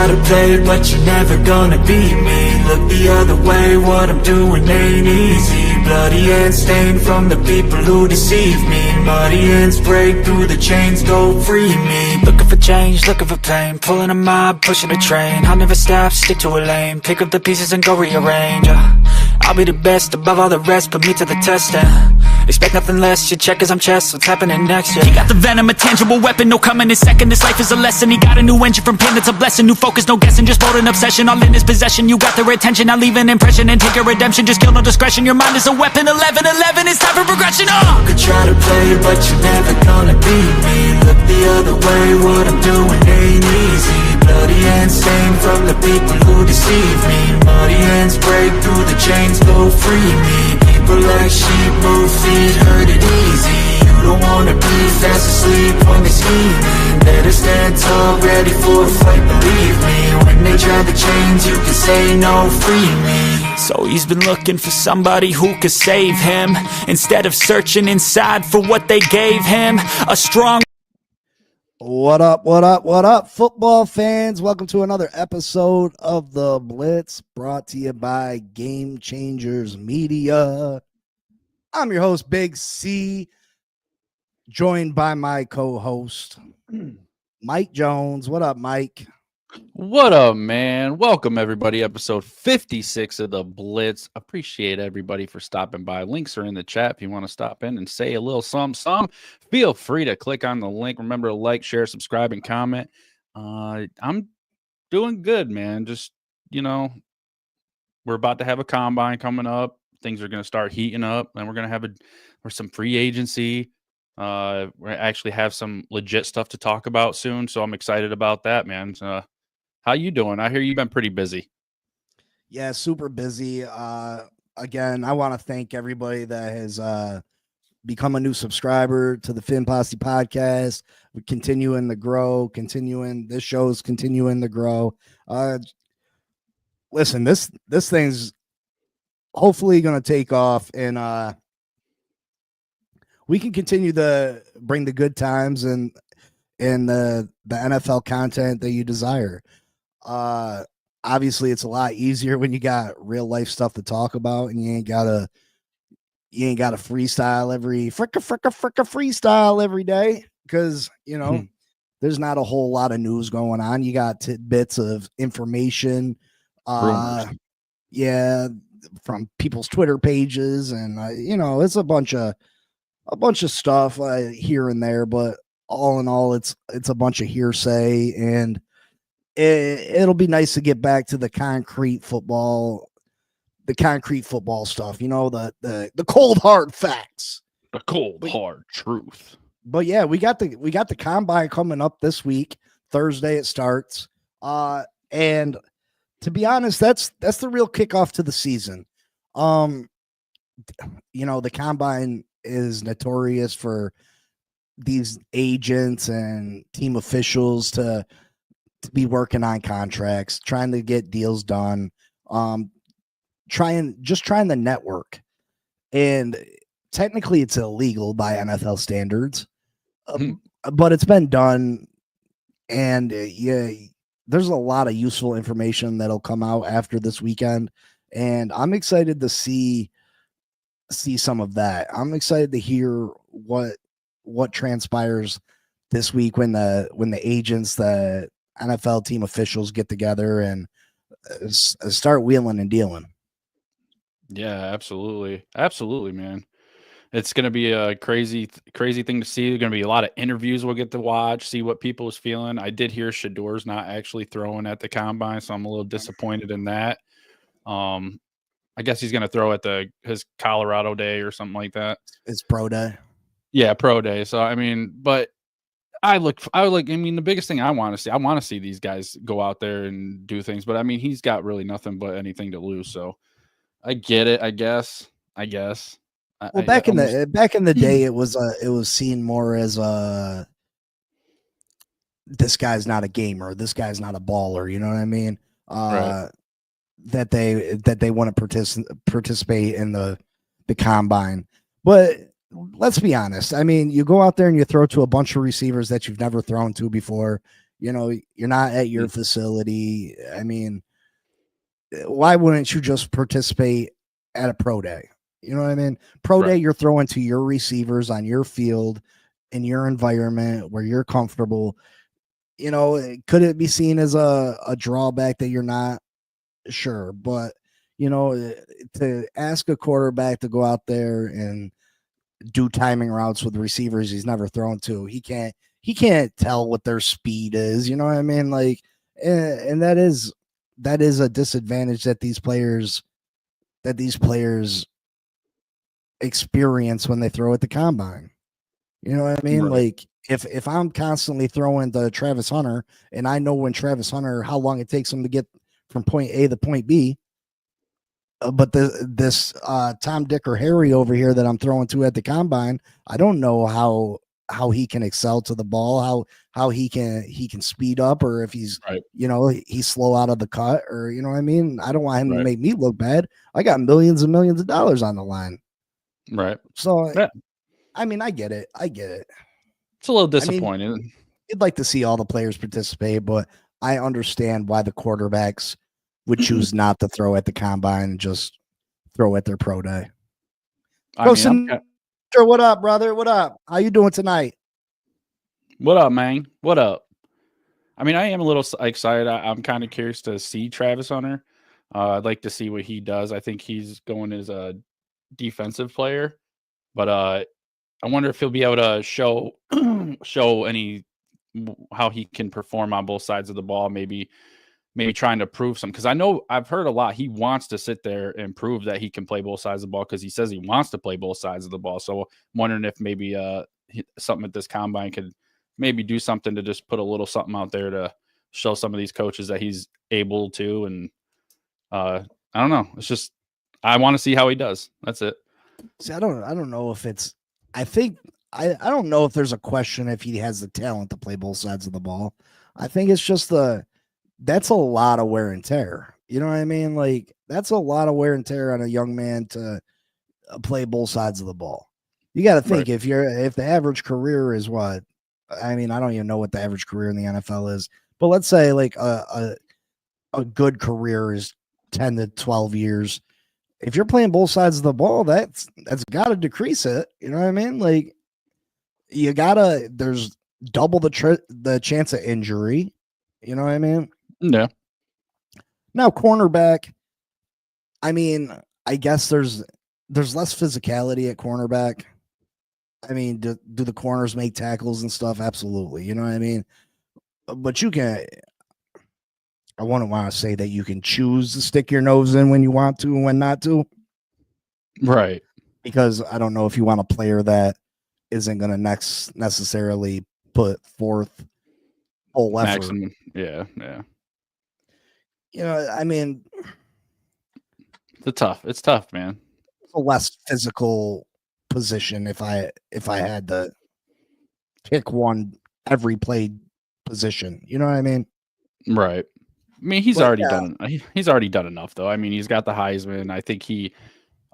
try to play, but you're never gonna beat me. Look the other way, what I'm doing ain't easy. Bloody hands stained from the people who deceive me. Muddy hands break through the chains, go free me. Looking for change, looking for pain, pulling a mob, pushing a train. I'll never stop, stick to a lane, pick up the pieces and go rearrange. I'll be the best above all the rest, put me to the test and expect nothing less, your check is I'm chess, what's happening next, yeah. He got the venom, a tangible weapon, no coming in second. This life is a lesson, he got a new engine from pain, it's a blessing. New focus, no guessing, just bold and obsession. All in his possession, you got their attention. Now leave an impression and take your redemption. Just kill no discretion, your mind is a weapon. 11-11, it's time for progression, You could try to play, but you're never gonna beat me. Look the other way, what I'm doing ain't easy. Bloody hands stained from the people who deceive me. Muddy hands break through the chains, go free me. People like sheep move feet, hurt it easy. You don't wanna be fast asleep when they scheming. Better stand tall, ready for a fight, believe me. When they try the chains, you can say no, free me. So he's been looking for somebody who could save him, instead of searching inside for what they gave him. A strong... What up, football fans? Welcome to another episode of The Blitz, brought to you by Game Changers Media. I'm your host, Big C, joined by my co-host, Mike Jones. What up, Mike? What up, man? Welcome, everybody. Episode 56 of The Blitz. Appreciate everybody for stopping by. Links are in the chat if you want to stop in and say a little something. Feel free to click on the link. Remember to like, share, subscribe, and comment. I'm doing good, man. Just, we're about to have a combine coming up. Things are going to start heating up, and we're going to have some free agency. We actually have some legit stuff to talk about soon, so I'm excited about that, man. How you doing? I hear you've been pretty busy. Yeah, super busy. Again, I want to thank everybody that has become a new subscriber to the Finn Posse podcast. We're continuing to grow, this show's continuing to grow. Listen, this thing's hopefully going to take off, and we can continue to bring the good times and the NFL content that you desire. Obviously, it's a lot easier when you got real life stuff to talk about, and you ain't gotta freestyle every freestyle every day, because there's not a whole lot of news going on. You got tidbits of information, from people's Twitter pages, and it's a bunch of stuff here and there, but all in all, it's a bunch of hearsay, and it'll be nice to get back to the concrete football stuff, the cold hard facts, the cold hard truth. But yeah, we got the combine coming up this week. Thursday it starts, and to be honest, that's the real kickoff to the season. The combine is notorious for these agents and team officials to be working on contracts, trying to get deals done, trying to network. And technically it's illegal by NFL standards, but it's been done. And there's a lot of useful information that'll come out after this weekend, and I'm excited to see some of that. I'm excited to hear what transpires this week when the agents, the NFL team officials get together and start wheeling and dealing. Yeah, absolutely, man. It's going to be a crazy thing to see. There's going to be a lot of interviews we'll get to watch, see what people is feeling. I did hear Shadour's not actually throwing at the combine, so I'm a little disappointed in that. I guess he's going to throw at his Colorado day or something like that. It's pro day. Yeah, pro day. So, but the biggest thing I want to see these guys go out there and do things, but he's got really nothing but anything to lose. So I get it. I guess. Well, back in the day, it was seen more as this guy's not a gamer, this guy's not a baller. You know what I mean? Right. That they want to participate in the combine, but let's be honest. You go out there and you throw to a bunch of receivers that you've never thrown to before. You know, you're not at your facility. I mean, why wouldn't you just participate at a pro day? You know what I mean? Pro day, you're throwing to your receivers on your field in your environment where you're comfortable. You know, could it be seen as a drawback that you're not? Sure. But, you know, to ask a quarterback to go out there and do timing routes with receivers he's never thrown to, he can't tell what their speed is. You know what I mean? Like, and that is a disadvantage that these players experience when they throw at the combine. You know what I mean? Right. Like if I'm constantly throwing to Travis Hunter and I know when Travis Hunter, how long it takes him to get from point A to point B, but this Tom, Dick, or Harry over here that I'm throwing to at the combine, I don't know how he can excel to the ball, how he can speed up, or if he's you know, he's slow out of the cut, or you know what I mean. I don't want him to make me look bad. I got millions and millions of dollars on the line. Right. So yeah. I mean, I get it. It's a little disappointing. I mean, you'd like to see all the players participate, but I understand why the quarterbacks would choose not to throw at the combine and just throw at their pro day. What up, brother? What up? How you doing tonight? What up, man? What up? I mean, I am a little excited. I'm kind of curious to see Travis Hunter. I'd like to see what he does. I think he's going as a defensive player, but I wonder if he'll be able to show any how he can perform on both sides of the ball. Maybe trying to prove something, because I know I've heard a lot. He wants to sit there and prove that he can play both sides of the ball, because he says he wants to play both sides of the ball. So I'm wondering if maybe something at this combine could maybe do something to just put a little something out there to show some of these coaches that he's able to. And I don't know. It's just, I want to see how he does. That's it. See, I don't know if it's, I don't know if there's a question if he has the talent to play both sides of the ball. I think it's just that's a lot of wear and tear. You know what I mean? Like, that's a lot of wear and tear on a young man to play both sides of the ball. You got to think, if the average career is what, I mean, I don't even know what the average career in the NFL is, but let's say like a good career is 10 to 12 years. If you're playing both sides of the ball, that's got to decrease it. You know what I mean? Like, there's double the chance of injury. You know what I mean? Yeah. Now, cornerback, I mean, I guess there's less physicality at cornerback. I mean, do the corners make tackles and stuff? Absolutely. You know what I mean? But I wouldn't want to say that you can choose to stick your nose in when you want to and when not to. Right. Because I don't know if you want a player that isn't going to necessarily put forth full effort. Maximum. Yeah. You know, I mean, it's tough, man. It's a less physical position if I had to pick one every play position. You know what I mean? Right. I mean, he's already done enough, though. I mean, he's got the Heisman. I think he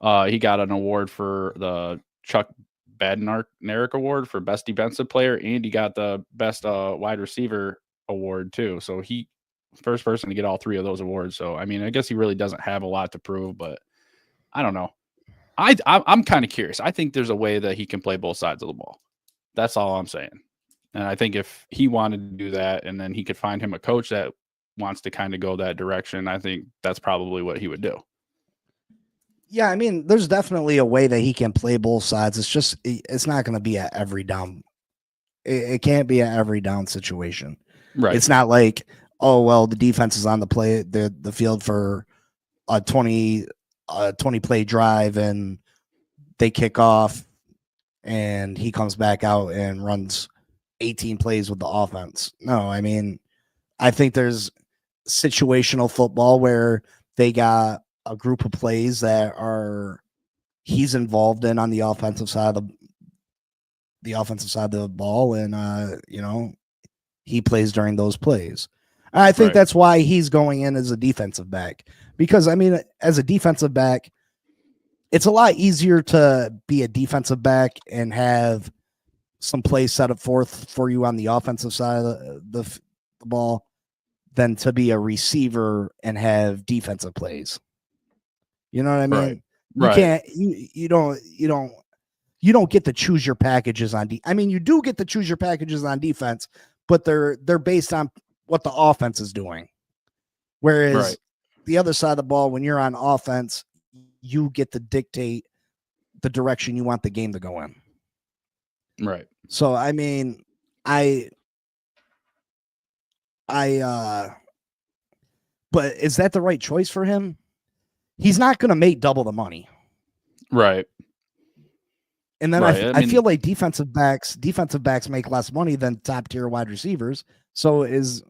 got an award for the Chuck Badnarik Award for best defensive player, and he got the best wide receiver award too. So he first person to get all three of those awards. So I mean, I guess he really doesn't have a lot to prove, but I don't know. I'm kind of curious. I think there's a way that he can play both sides of the ball. That's all I'm saying. And I think if he wanted to do that, and then he could find him a coach that wants to kind of go that direction, I think that's probably what he would do. Yeah, I mean, there's definitely a way that he can play both sides. It's just, it's not going to be at every down. It can't be an every down situation. Right. It's not like, oh, well, the defense is on the field for a 20 play drive and they kick off and he comes back out and runs 18 plays with the offense. No, I mean, I think there's situational football where they got a group of plays that he's involved in on the offensive side of the ball, and you know, he plays during those plays. And I think that's why he's going in as a defensive back, because I mean, as a defensive back, it's a lot easier to be a defensive back and have some plays set up forth for you on the offensive side of the the ball than to be a receiver and have defensive plays. You know what I mean? Right. You Right. can't. You don't get to choose your packages on. I mean, you do get to choose your packages on defense, but they're based on what the offense is doing. Whereas Right. the other side of the ball, when you're on offense, you get to dictate the direction you want the game to go in. Right. So I mean, but is that the right choice for him? He's not going to make double the money. Right. And then Right. I feel like defensive backs make less money than top tier wide receivers. So is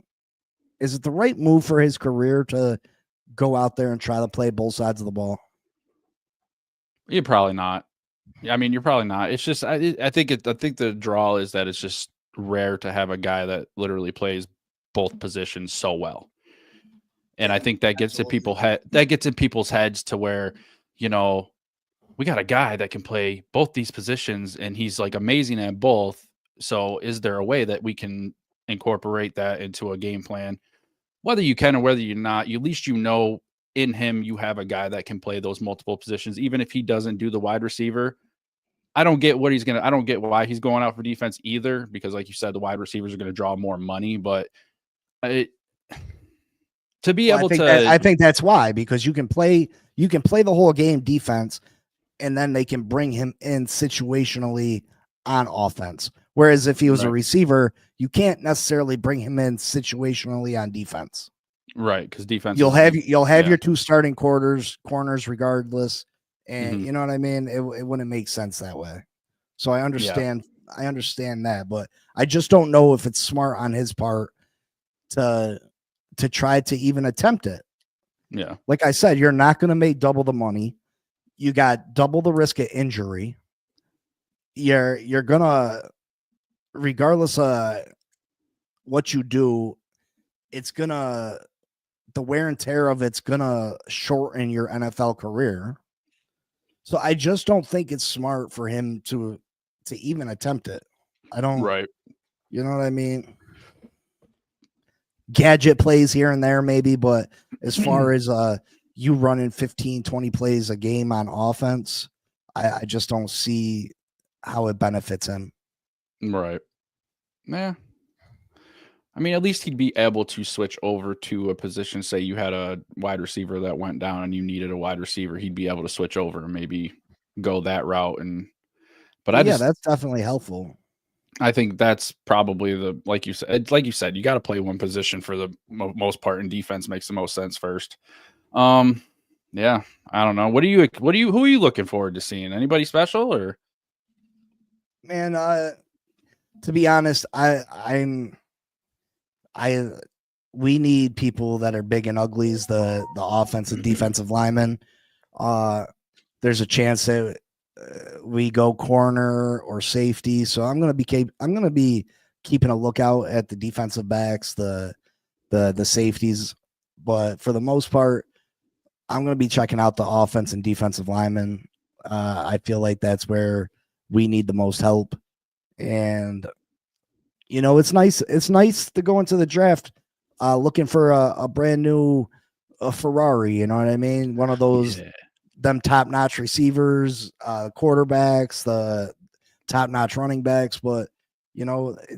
it the right move for his career to go out there and try to play both sides of the ball? You're probably not. I mean, you're probably not. It's just I think the draw is that it's just rare to have a guy that literally plays both positions so well. And I think that gets to in people's heads to where, you know, we got a guy that can play both these positions and he's like amazing at both. So is there a way that we can incorporate that into a game plan? Whether you can or whether you're not, at least you know in him you have a guy that can play those multiple positions, even if he doesn't do the wide receiver. I don't get why he's going out for defense either, because like you said, the wide receivers are going to draw more money, but I think that's why, because you can play the whole game defense and then they can bring him in situationally on offense. Whereas if he was a receiver, you can't necessarily bring him in situationally on defense. Right, because defense you'll have your two starting corners regardless. And you know what I mean? It wouldn't make sense that way. So I understand that, but I just don't know if it's smart on his part to try to even attempt it. Yeah. Like I said, you're not going to make double the money. You got double the risk of injury. You're gonna, regardless of what you do, the wear and tear of it's gonna shorten your NFL career. So I just don't think it's smart for him to even attempt it. I don't. Right. You know what I mean? Gadget plays here and there maybe, but as far as you running 15, 20 plays a game on offense, I just don't see how it benefits him. Right. Yeah. I mean, at least he'd be able to switch over to a position. Say you had a wide receiver that went down and you needed a wide receiver, he'd be able to switch over and maybe go that route. That's definitely helpful. I think that's probably like you said, you got to play one position for the most part, and defense makes the most sense first. Yeah, I don't know. Who are you looking forward to seeing? Anybody special or? Man, to be honest, we need people that are big and uglies, the offensive defensive linemen. There's a chance that we go corner or safety, so I'm gonna be keeping a lookout at the defensive backs, the safeties, but for the most part, I'm gonna be checking out the offense and defensive linemen. I feel like that's where we need the most help, and it's nice to go into the draft looking for a brand new Ferrari. You know what I mean? One of those. Yeah. Them top-notch receivers, quarterbacks, the top-notch running backs, but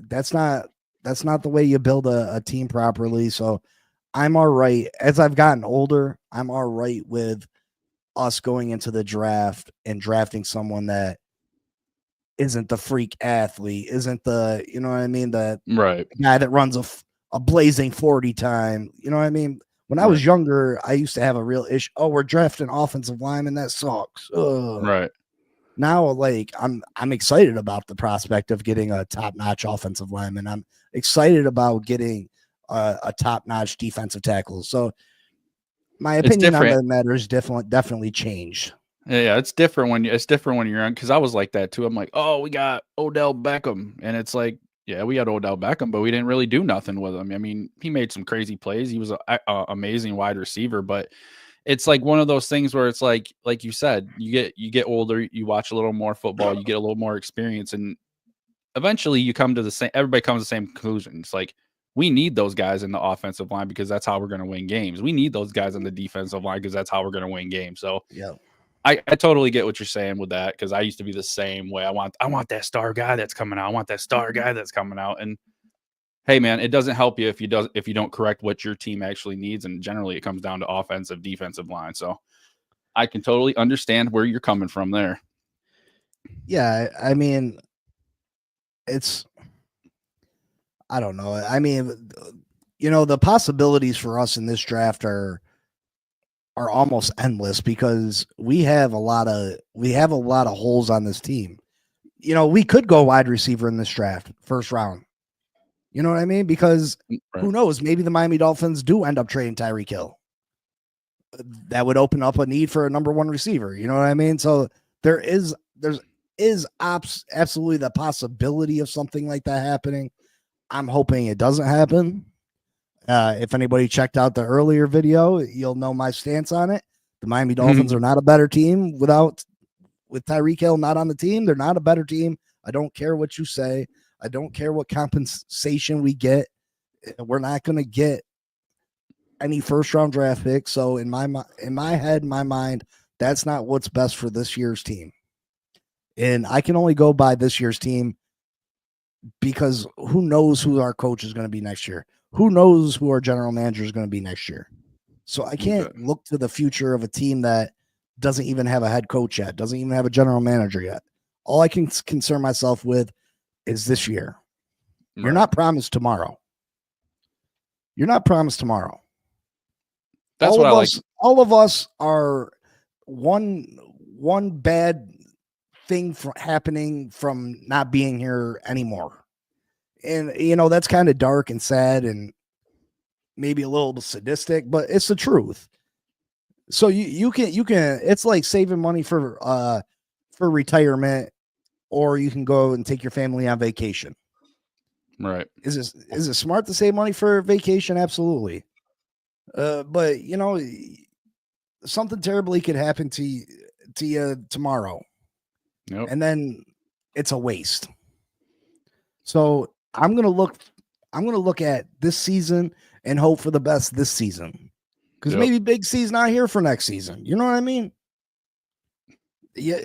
that's not the way you build a team properly. So I'm all right. As I've gotten older, I'm all right with us going into the draft and drafting someone that isn't the freak athlete, isn't the, you know what I mean, the guy that runs a blazing 40 time. You know what I mean? When I was younger, I used to have a real issue. Oh, we're drafting offensive linemen. That sucks. Ugh. Right. Now, like, I'm excited about the prospect of getting a top-notch offensive lineman. I'm excited about getting a top-notch defensive tackle. So my opinion on the matter is definitely changed. Yeah, it's different when you're young, because I was like that too. I'm like, oh, we got Odell Beckham, and it's like, yeah, we had Odell Beckham, but we didn't really do nothing with him. I mean, he made some crazy plays. He was an amazing wide receiver, but it's like one of those things where it's like you said, you get older, you watch a little more football, you get a little more experience, and eventually you come to everybody comes to the same conclusion. It's like, We need those guys in the offensive line because that's how we're going to win games. We need those guys on the defensive line because that's how we're going to win games. So Yeah. I totally get what you're saying with that because I used to be the same way. I want that star guy that's coming out. I want that star guy that's coming out. And hey, man, it doesn't help you if you don't correct what your team actually needs. And generally, it comes down to offensive, defensive line. So I can totally understand where you're coming from there. Yeah, I mean, I don't know. I mean, the possibilities for us in this draft are almost endless because we have a lot of holes on this team. We could go wide receiver in this draft, first round. You know what I mean? Because who knows? Maybe the Miami Dolphins do end up trading Tyreek Hill. That would open up a need for a number one receiver. You know what I mean? So there's absolutely the possibility of something like that happening. I'm hoping it doesn't happen. If anybody checked out the earlier video, you'll know my stance on it. The Miami Dolphins are not a better team with Tyreek Hill not on the team. They're not a better team. I don't care what you say. I don't care what compensation we get. We're not going to get any first round draft picks. So in my mind, that's not what's best for this year's team. And I can only go by this year's team because who knows who our coach is going to be next year? Who knows who our general manager is going to be next year? So I can't look to the future of a team that doesn't even have a head coach yet, doesn't even have a general manager yet. All I can concern myself with is this year. Right. You're not promised tomorrow. That's what I like. All of us are one bad thing happening from not being here anymore. And, that's kind of dark and sad and maybe a little sadistic, but it's the truth. So you can, it's like saving money for retirement, or you can go and take your family on vacation. Right. Is it smart to save money for vacation? Absolutely. But something terribly could happen to you tomorrow. Yep. And then it's a waste. So I'm going to look at this season and hope for the best this season. Because maybe Big C's not here for next season. You know what I mean? Yeah,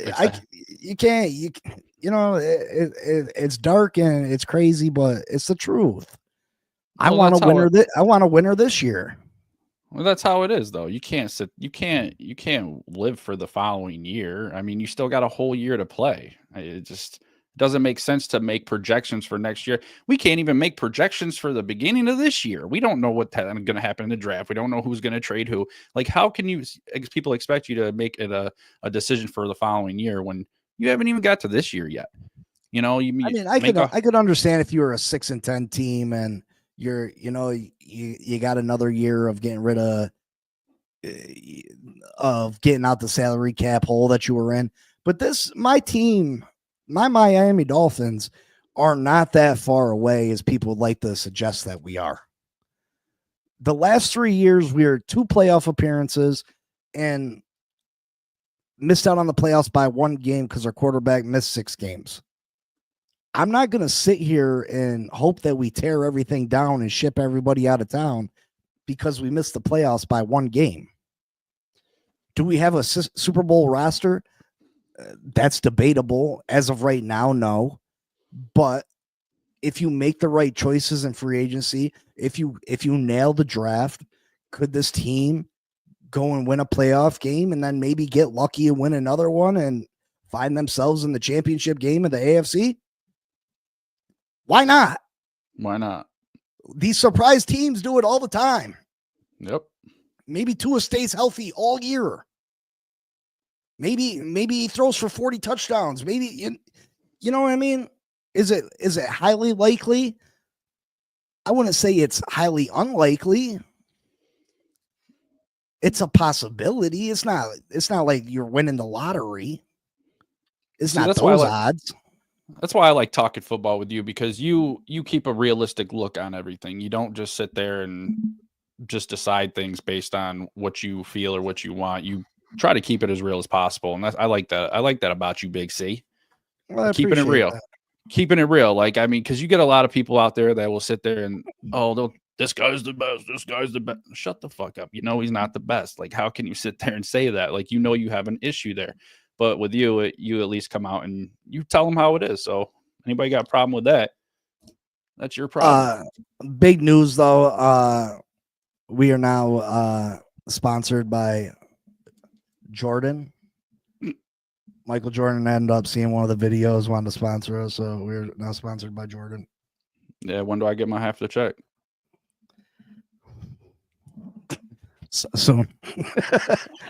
it's dark and it's crazy, but it's the truth. I want a winner this year. Well, that's how it is, though. You can't live for the following year. I mean, you still got a whole year to play. It just doesn't make sense to make projections for next year. We can't even make projections for the beginning of this year. We don't know what's going to happen in the draft. We don't know who's going to trade who. Like, how can people expect you to make it a decision for the following year when you haven't even got to this year yet? I could understand if you were a 6-10 team and you got another year of getting rid of getting out the salary cap hole that you were in. But my Miami Dolphins are not that far away as people would like to suggest that we are. The last 3 years, we are 2 playoff appearances and missed out on the playoffs by 1 game because our quarterback missed 6 games. I'm not going to sit here and hope that we tear everything down and ship everybody out of town because we missed the playoffs by 1 game. Do we have a Super Bowl roster? That's debatable. As of right now, no. But if you make the right choices in free agency, if you nail the draft, could this team go and win a playoff game and then maybe get lucky and win another one and find themselves in the championship game of the AFC? Why not? Why not? These surprise teams do it all the time. Yep. Maybe Tua stays healthy all year. Maybe he throws for 40 touchdowns. Maybe you know what I mean? Is it highly likely? I wouldn't say it's highly unlikely. It's a possibility. It's not like you're winning the lottery. It's not those odds. That's why I like talking football with you, because you keep a realistic look on everything. You don't just sit there and just decide things based on what you feel or what you want. You try to keep it as real as possible, and I like that. I like that about you, Big C. Well, keeping it real. That. keeping it real. Like, I mean, because you get a lot of people out there that will sit there and, this guy's the best. This guy's the best. Shut the fuck up. You know he's not the best. Like, how can you sit there and say that? Like, you have an issue there. But with you, you at least come out and you tell them how it is. So anybody got a problem with that? That's your problem. Big news though. We are now sponsored by Jordan. Michael Jordan ended up seeing one of the videos, wanted to sponsor us, so we're now sponsored by Jordan. Yeah, when do I get my half the check? Soon.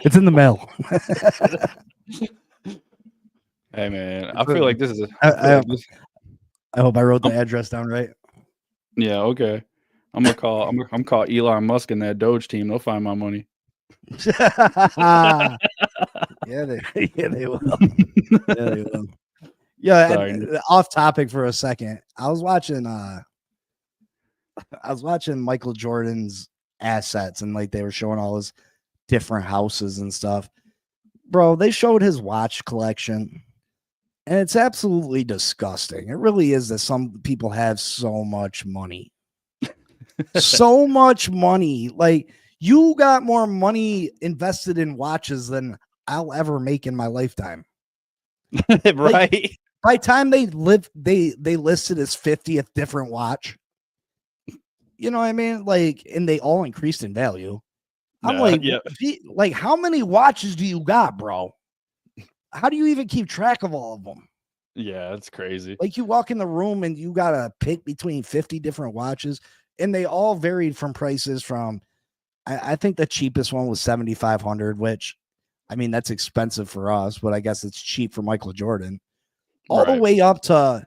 It's in the mail. Hey man, I feel like this is I hope I wrote the address down right. Yeah, okay. I'm gonna call Elon Musk and that Doge team. They'll find my money. Yeah, they will. Yeah, off topic for a second. I was watching Michael Jordan's assets, and like they were showing all his different houses and stuff. Bro, they showed his watch collection, and it's absolutely disgusting. It really is that some people have so much money. So much money. Like, you got more money invested in watches than I'll ever make in my lifetime. Right. Like, by the time they listed his 50th different watch. You know what I mean? Like, and they all increased in value. I'm like, how many watches do you got, bro? How do you even keep track of all of them? Yeah, it's crazy. Like, you walk in the room and you got to pick between 50 different watches, and they all varied from prices from, I think the cheapest one was $7,500, which, I mean, that's expensive for us, but I guess it's cheap for Michael Jordan. All the way up to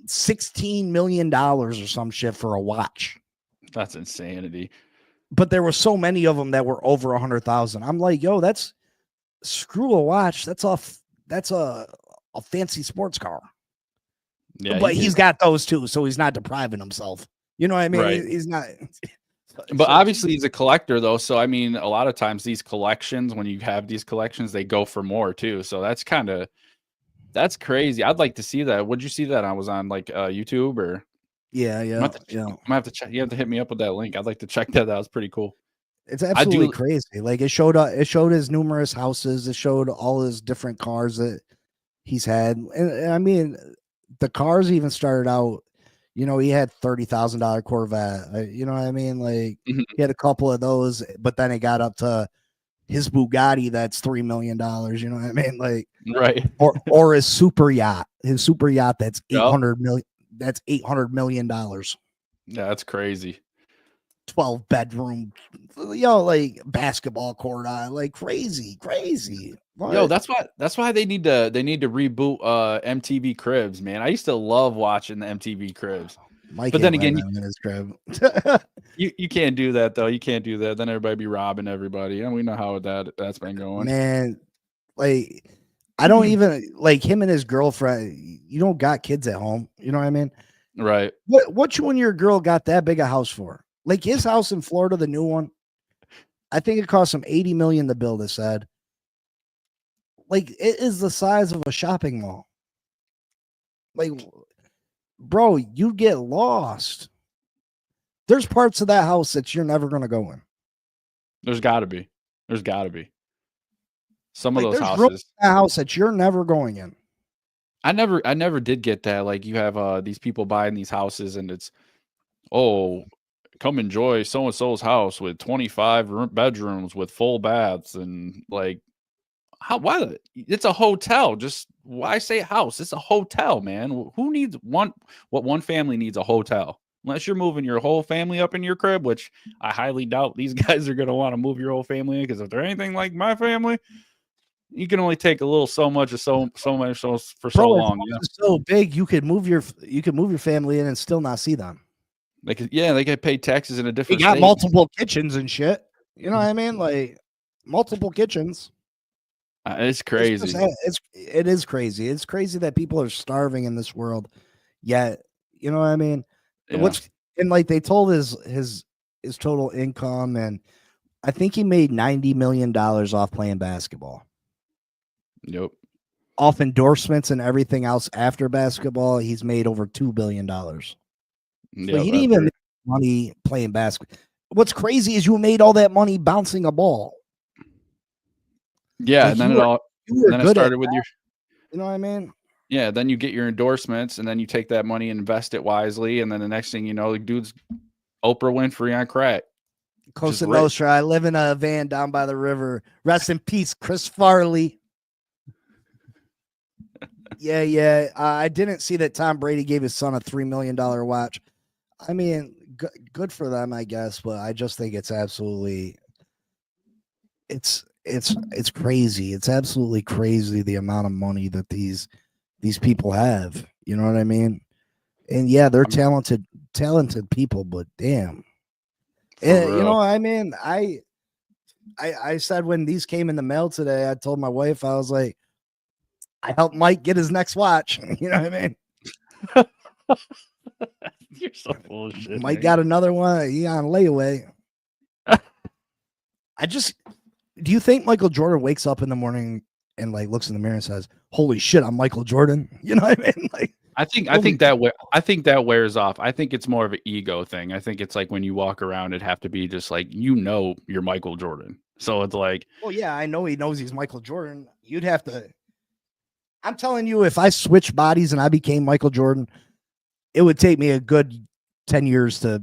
$16 million or some shit for a watch. That's insanity. But there were so many of them that were over 100,000. I'm like, yo, that's screw a watch. That's a fancy sports car. Yeah, but he's got those too, so he's not depriving himself. You know what I mean? Right. He's not. But obviously he's a collector though. So I mean, a lot of times these collections, when you have these collections, they go for more too. So that's crazy. I'd like to see that. Would you see that? I was on like YouTube or yeah. I'm gonna have to check. You have to hit me up with that link. I'd like to check that. That was pretty cool. It's absolutely crazy. Like, it showed his numerous houses. It showed all his different cars that he's had. And I mean, the cars even started out, you know, he had $30,000 Corvette. You know what I mean? Like, he had a couple of those, but then it got up to his Bugatti that's $3 million. You know what I mean? Like, right. Or his super yacht. His super yacht that's $800 million. That's $800 million. Yeah, that's crazy. 12 bedroom, like basketball court on, like crazy. What? Yo, that's why they need to reboot MTV Cribs, man. I used to love watching the MTV Cribs. Mike, but then again, in his crib. you can't do that though. You can't do that. Then everybody be robbing everybody, and we know how that's been going. Man, like, I don't even like him and his girlfriend. You don't got kids at home. You know what I mean? Right. What you and your girl got that big a house for? Like, his house in Florida, the new one, I think it cost him $80 million to build. It said, like, it is the size of a shopping mall. Like, bro, you get lost. There's parts of that house that you're never gonna go in. There's got to be. Some of those houses. There's a house that you're never going in. I never did get that. Like, you have these people buying these houses, and it's, come enjoy so-and-so's house with 25 bedrooms with full baths, and like, why? It's a hotel. Just why say house? It's a hotel, man. Who needs one family needs a hotel? Unless you're moving your whole family up in your crib, which I highly doubt these guys are going to want to move your whole family in, because if they're anything like my family, you can only take a little so much for so long. It's so big, you could move your family in and still not see them. They could pay taxes in a different. You got multiple kitchens and shit. You know what I mean? Like, multiple kitchens. It's crazy. It is crazy. It's crazy that people are starving in this world. Yet, you know what I mean? Yeah. Like, they told his total income, and I think he made $90 million off playing basketball. Yep. off endorsements and everything else after basketball, he's made over $2 billion. So Yeah, he didn't even make money playing basketball. What's crazy is you made all that money bouncing a ball. yeah, Like, and then it started with your. You know what I mean? Yeah, then you get your endorsements, and then you take that money and invest it wisely, and then the next thing you know, the dude's Oprah Winfrey on crack. Cosa Nostra. I live in a van down by the river. Rest in peace, Chris Farley. Yeah. I didn't see that Tom Brady gave his son a $3 million watch. I mean, good for them, I guess, but I just think it's absolutely, it's crazy. It's absolutely crazy the amount of money that these people have. You know what I mean? And yeah, they're talented people, but damn. You know, I mean, I said when these came in the mail today, I told my wife, I was like, I helped Mike get his next watch. You know what I mean? You're so full of shit. Mike got another one. He on layaway. Do you think Michael Jordan wakes up in the morning and like looks in the mirror and says, "Holy shit, I'm Michael Jordan"? You know what I mean? Like, I think that wears off. I think it's more of an ego thing. I think it's like when you walk around, it'd have to be just like, you're Michael Jordan. So it's like, well, yeah, I know he knows he's Michael Jordan. You'd have to. I'm telling you, if I switched bodies and I became Michael Jordan, it would take me a good 10 years to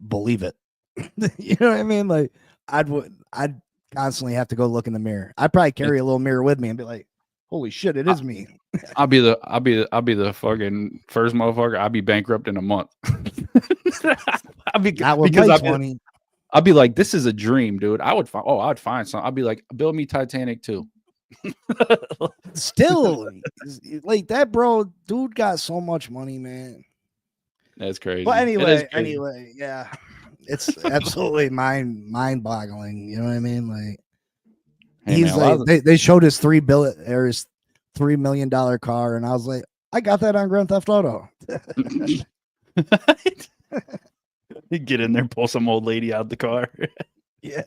believe it. You know what I mean? Like, I'd constantly have to go look in the mirror. I'd probably carry a little mirror with me and be like, "Holy shit, it is me." I'll be the fucking first motherfucker. I'll be bankrupt in a month. I'll be like, this is a dream, dude. I'd find something. I'll be like, build me Titanic too. Still, like that, bro. Dude got so much money, man. That's crazy. But anyway, yeah, it's absolutely mind-boggling. You know what I mean? Like, he's like, they showed his $3 million car, and I was like, I got that on Grand Theft Auto. You get in there, pull some old lady out the car. Yeah,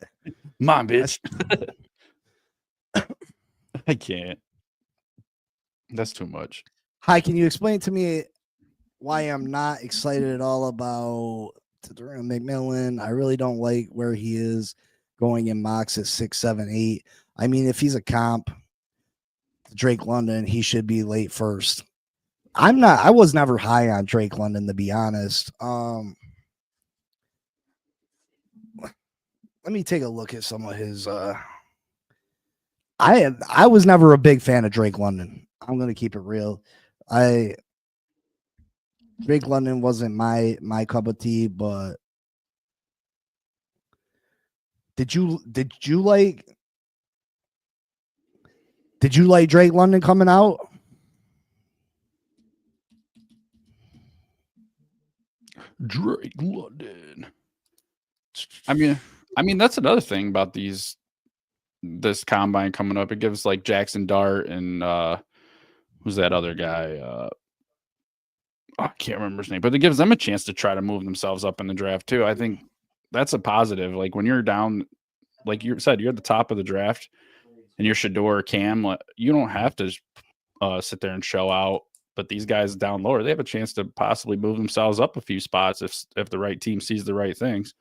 mom, bitch. I can't. That's too much. Hi, can you explain to me why I'm not excited at all about McMillan? I really don't like where he is going in mocks at 6, 7, 8. I mean, if he's a comp to Drake London, he should be late first. I was never high on Drake London, to be honest. Let me take a look at some of his I was never a big fan of Drake London. I'm gonna keep it real. Drake London wasn't my cup of tea, but did you like Drake London coming out? Drake London. I mean that's another thing about this combine coming up. It gives like Jackson Dart and who's that other guy? I can't remember his name, but it gives them a chance to try to move themselves up in the draft too. I think that's a positive. Like when you're down, like you said, you're at the top of the draft and you're Shedeur or Cam, you don't have to sit there and show out. But these guys down lower, they have a chance to possibly move themselves up a few spots if the right team sees the right things.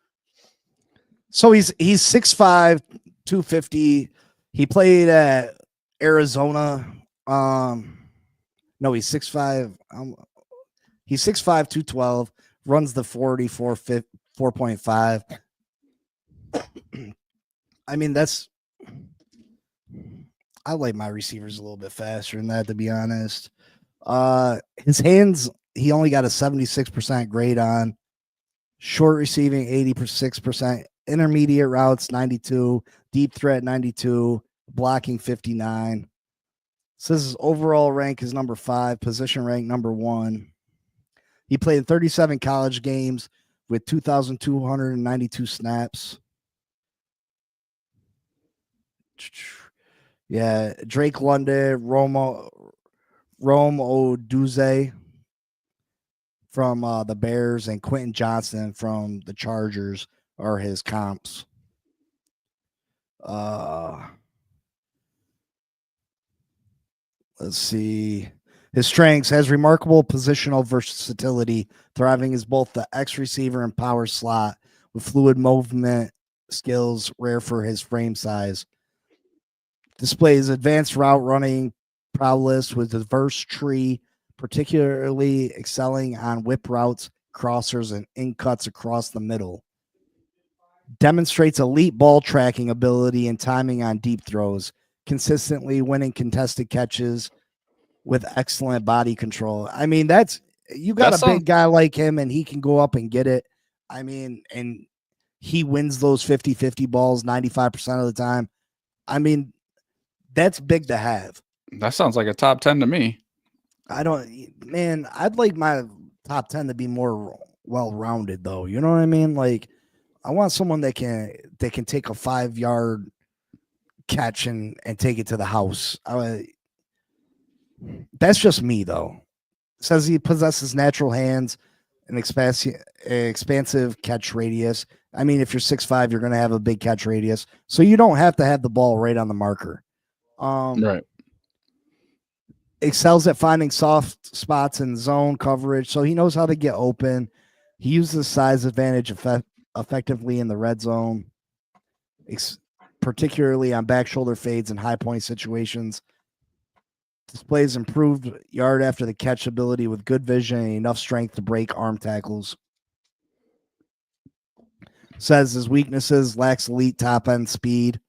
So he's 6'5", 250. He played at Arizona. No, he's 6'5". He's 6'5", 212. Runs the 40, 4.5. I mean, I like my receivers a little bit faster than that, to be honest. His hands, he only got a 76% grade on. Short receiving, 86%. Intermediate routes, 92. Deep threat, 92. Blocking, 59. Says his overall rank is number 5. Position rank, number 1. He played 37 college games with 2,292 snaps. Yeah, Drake London, Rome Odunze from the Bears, and Quentin Johnson from the Chargers are his comps. Let's see. His strengths: has remarkable positional versatility, thriving as both the X receiver and power slot with fluid movement skills rare for his frame size. Displays advanced route running prowess with diverse tree, particularly excelling on whip routes, crossers, and in cuts across the middle. Demonstrates elite ball tracking ability and timing on deep throws, consistently winning contested catches with excellent body control. I mean, you got That a big guy like him and he can go up and get it. I mean, and he wins those 50-50 balls 95% of the time. I mean, that's big to have. That sounds like a top 10 to me. I'd like my top 10 to be more well-rounded though. You know what I mean? Like, I want someone that can take a 5-yard catch and take it to the house. That's just me though. Says he possesses natural hands, an expansive catch radius. I mean, if you're 6'5", you're going to have a big catch radius, so you don't have to have the ball right on the marker. Right. Excels at finding soft spots in zone coverage, so he knows how to get open. He uses size advantage effectively in the red zone, particularly on back shoulder fades and high point situations. Displays improved yard after the catch ability with good vision and enough strength to break arm tackles. Says his weaknesses: lacks elite top end speed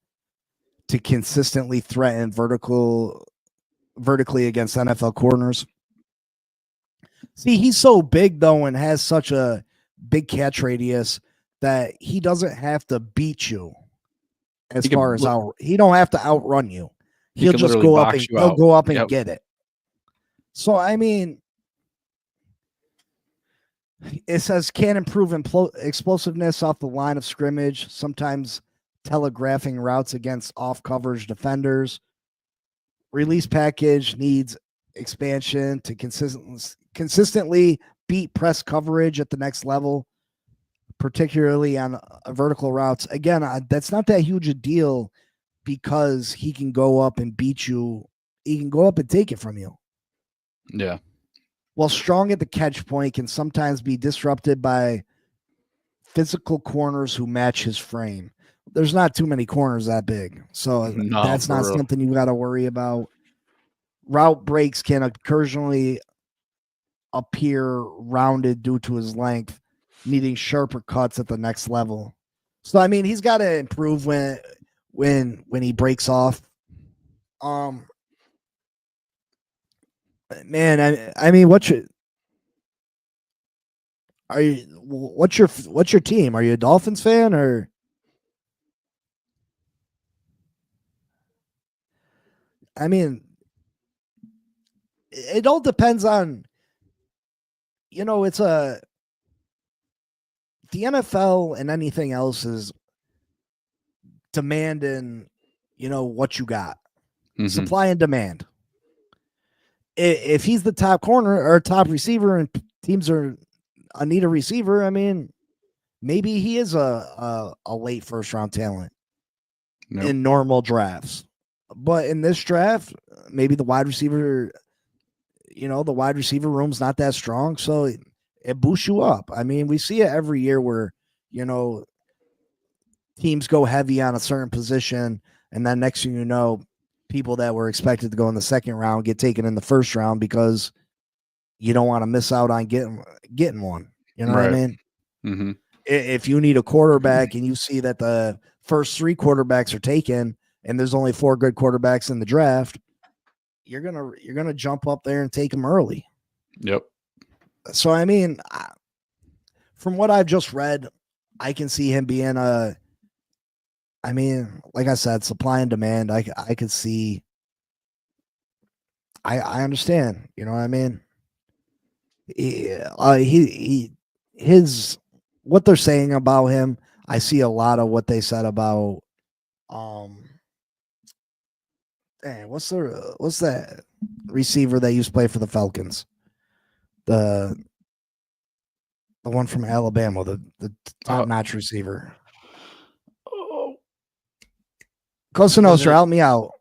to consistently threaten vertically against NFL corners. See, he's so big though and has such a big catch radius that he doesn't have to beat you he don't have to outrun you. He'll just go up and get it. So I mean, it says can improve explosiveness off the line of scrimmage, sometimes telegraphing routes against off coverage defenders. Release package needs expansion to consistently beat press coverage at the next level, particularly on vertical routes. Again, that's not that huge a deal because he can go up and beat you. He can go up and take it from you. Yeah. While strong at the catch point, can sometimes be disrupted by physical corners who match his frame. There's not too many corners that big, so that's not something you got to worry about. Route breaks can occasionally appear rounded due to his length, needing sharper cuts at the next level. So I mean, he's got to improve when he breaks off. Man, I mean, what's your team? Are you a Dolphins fan or? I mean, it all depends on, it's the NFL and anything else is demand and, what you got. Mm-hmm. Supply and demand. If he's the top corner or top receiver and teams need a receiver, I mean, maybe he is a late first round talent in normal drafts. But in this draft, maybe the wide receiver room's not that strong, so it boosts you up. I mean, we see it every year where, teams go heavy on a certain position, and then next thing you know, people that were expected to go in the second round get taken in the first round because you don't want to miss out on getting one. You know what I mean? Mm-hmm. If you need a quarterback and you see that the first 3 quarterbacks are taken and there's only 4 good quarterbacks in the draft, you're gonna jump up there and take them early. Yep. So I mean, from what I've just read, I can see him being I mean, like I said, supply and demand. I could see. I understand. You know what I mean? His what they're saying about him. I see a lot of what they said about. What's that receiver that used to play for the Falcons? The one from Alabama, the top-notch receiver. Cosa Nostra, help me out.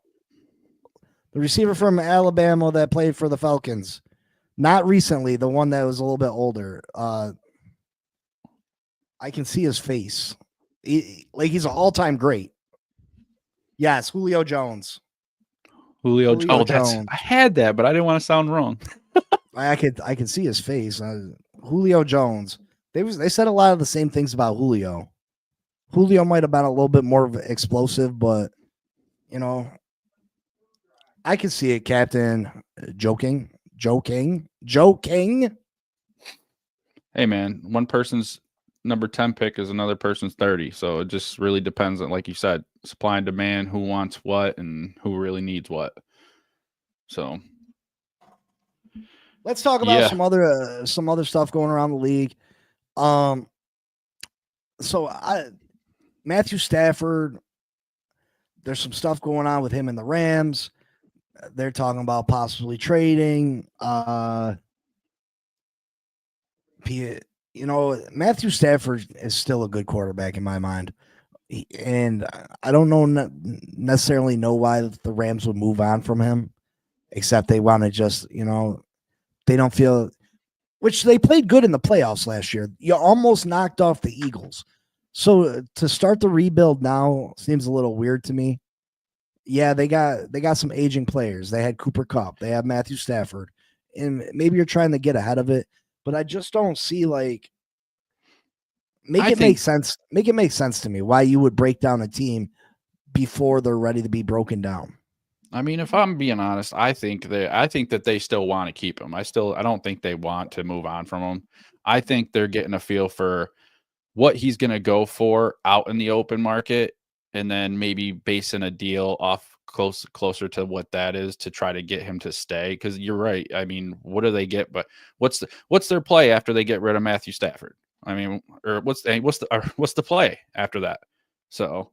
The receiver from Alabama that played for the Falcons. Not recently, the one that was a little bit older. I can see his face. He's an all-time great. Yes, Julio Jones. Julio Julio Jones. Jones. I had that, but I didn't want to sound wrong. I could see his face. Julio Jones. They said a lot of the same things about Julio. Julio might have been a little bit more explosive, but I can see it, Captain. Joking. Hey man, one person's number 10 pick is another person's 30. So it just really depends on, like you said, supply and demand, who wants what and who really needs what. So let's talk about some other stuff going around the league. Matthew Stafford, there's some stuff going on with him and the Rams. They're talking about possibly trading. Matthew Stafford is still a good quarterback in my mind. And I don't necessarily know why the Rams would move on from him, except they want to just, they don't feel, which they played good in the playoffs last year. You almost knocked off the Eagles. So to start the rebuild now seems a little weird to me. Yeah, they got some aging players. They had Cooper Kupp. They have Matthew Stafford. And maybe you're trying to get ahead of it, but I just don't see make it make sense to me why you would break down a team before they're ready to be broken down. I mean, if I'm being honest, I think that they still want to keep him. I don't think they want to move on from him. I think they're getting a feel for what he's going to go for out in the open market, and then maybe basing a deal off closer to what that is to try to get him to stay. Because you're right. I mean, what do they get? But what's their play after they get rid of Matthew Stafford? I mean, or what's the play after that? So,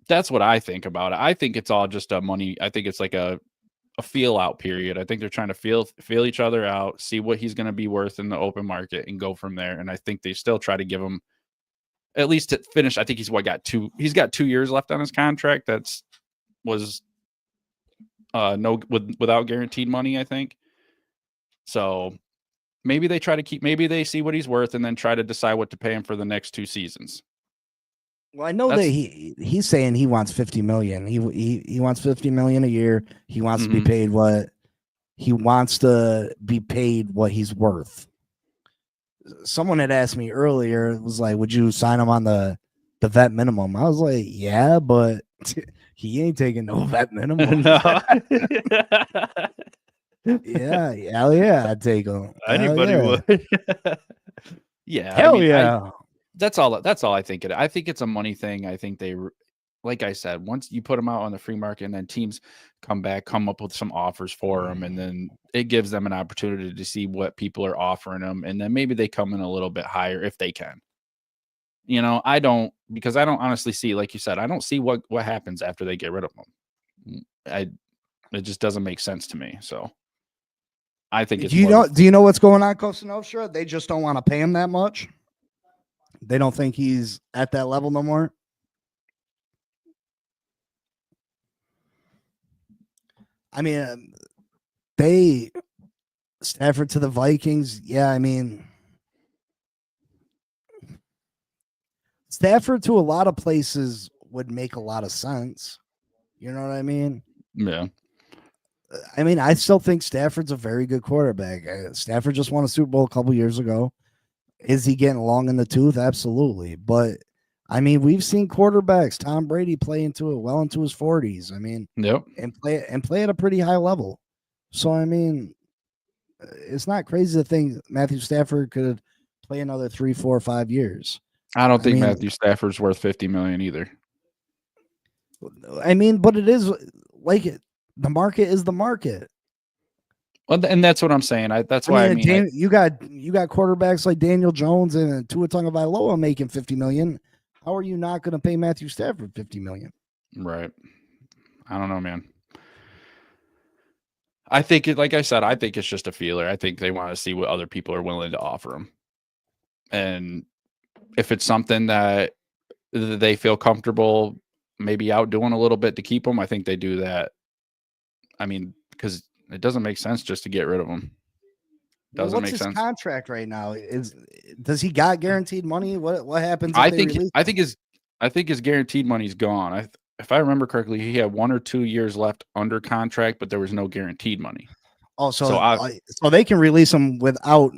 that's what I think about it. I think it's all just a money. I think it's like a feel out period. I think they're trying to feel each other out, see what he's going to be worth in the open market, and go from there. And I think they still try to give him at least to finish. I think he's got 2 years left on his contract. Without guaranteed money, I think. So maybe they maybe they see what he's worth and then try to decide what to pay him for the next 2 seasons. Well, I know that he's saying he wants $50 million. He wants $50 million a year. He wants to be paid what he's worth. Someone had asked me earlier, it was like, would you sign him on the vet minimum? I was like, yeah, but he ain't taking no vet minimum. No. Yeah, hell yeah, I'd take him. Anybody would. Yeah, hell yeah. That's all I think. I think it's a money thing. I think they, like I said, once you put them out on the free market and then teams come up with some offers for them, and then it gives them an opportunity to see what people are offering them, and then maybe they come in a little bit higher if they can. I don't honestly see, like you said, I don't see what happens after they get rid of them. It just doesn't make sense to me. So I think it's do you know what's going on, Costa Nostra? They just don't want to pay him that much. They don't think he's at that level no more. I mean, Stafford to the Vikings. Yeah, I mean, Stafford to a lot of places would make a lot of sense. You know what I mean? Yeah. I mean, I still think Stafford's a very good quarterback. Stafford just won a Super Bowl a couple years ago. Is he getting long in the tooth? Absolutely. But I mean, we've seen quarterbacks, Tom Brady, play well into his 40s. I mean, yep, and play at a pretty high level. So I mean, it's not crazy to think Matthew Stafford could play another 3, 4, 5 years. I don't think Matthew Stafford's worth $50 million either. I mean, but it is like the market is the market. Well, and that's what I'm saying. That's why you got quarterbacks like Daniel Jones and Tua Tagovailoa making $50 million. How are you not going to pay Matthew Stafford $50 million? Right. I don't know, man. I think like I said, I think it's just a feeler. I think they want to see what other people are willing to offer them. And if it's something that they feel comfortable maybe outdoing a little bit to keep them, I think they do that. I mean, because it doesn't make sense just to get rid of him. Doesn't What's make his sense. contract right now? Does he got guaranteed money? What happens? If I they think release I him? think his guaranteed money's gone. If I remember correctly, he had 1 or 2 years left under contract, but there was no guaranteed money. Oh, So so they can release him without.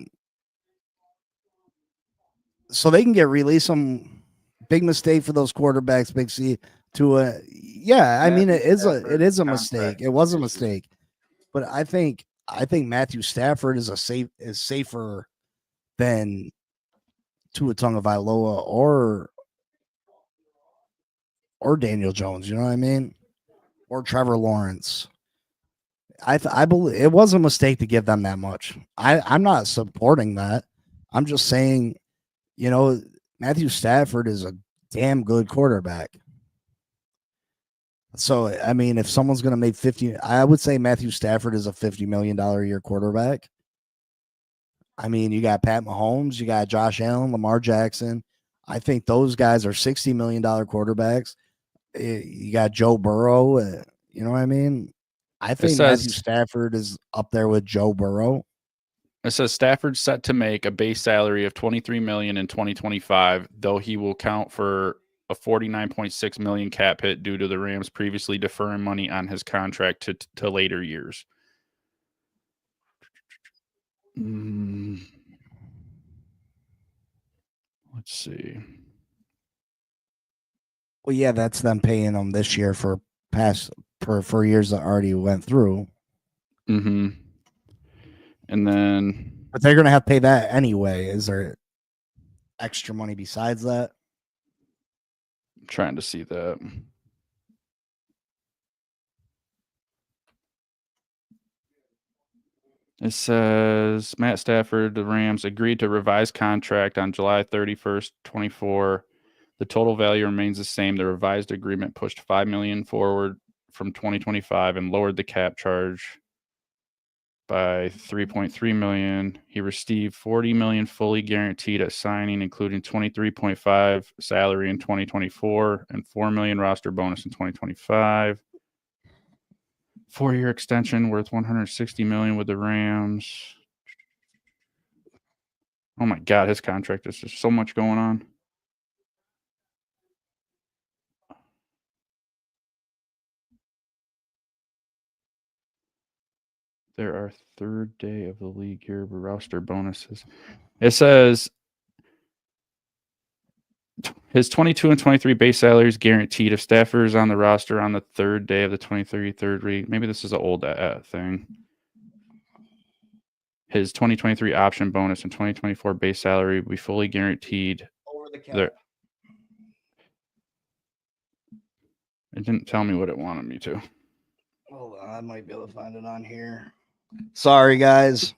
So they can release him. Big mistake for those quarterbacks. Big C to a yeah. I mean, it is a mistake. It was a mistake, but I think Matthew Stafford is safer than Tua Tagovailoa or Daniel Jones. You know what I mean? Or Trevor Lawrence. I believe it was a mistake to give them that much. I'm not supporting that. I'm just saying, Matthew Stafford is a damn good quarterback. So, I mean, if someone's going to make 50, I would say Matthew Stafford is a $50 million a year quarterback. I mean, you got Pat Mahomes, you got Josh Allen, Lamar Jackson. I think those guys are $60 million quarterbacks. You got Joe Burrow. You know what I mean? I think Matthew Stafford is up there with Joe Burrow. It says Stafford's set to make a base salary of $23 million in 2025, though he will count for a $49.6 million cap hit due to the Rams previously deferring money on his contract to later years. Let's see. Well, yeah, that's them paying them this year for years that already went through. Mm-hmm. And then, but they're gonna have to pay that anyway. Is there extra money besides that? I'm trying to see that. It says Matt Stafford, the Rams, agreed to revise contract on July 31st, 24. The total value remains the same. The revised agreement pushed $5 million forward from 2025 and lowered the cap charge by $3.3 million. He received $40 million fully guaranteed at signing, including $23.5 salary in 2024 and $4 million roster bonus in 2025. 4-year extension worth $160 million with the Rams. Oh my God, his contract is just so much going on. There are third day of the league year roster bonuses. It says his 22 and 23 base salary is guaranteed if Stafford is on the roster on the third day of the 23rd week. Maybe this is an old thing. His 2023 option bonus and 2024 base salary will be fully guaranteed. Over the cap. It didn't tell me what it wanted me to. Hold on, I might be able to find it on here. Sorry, guys.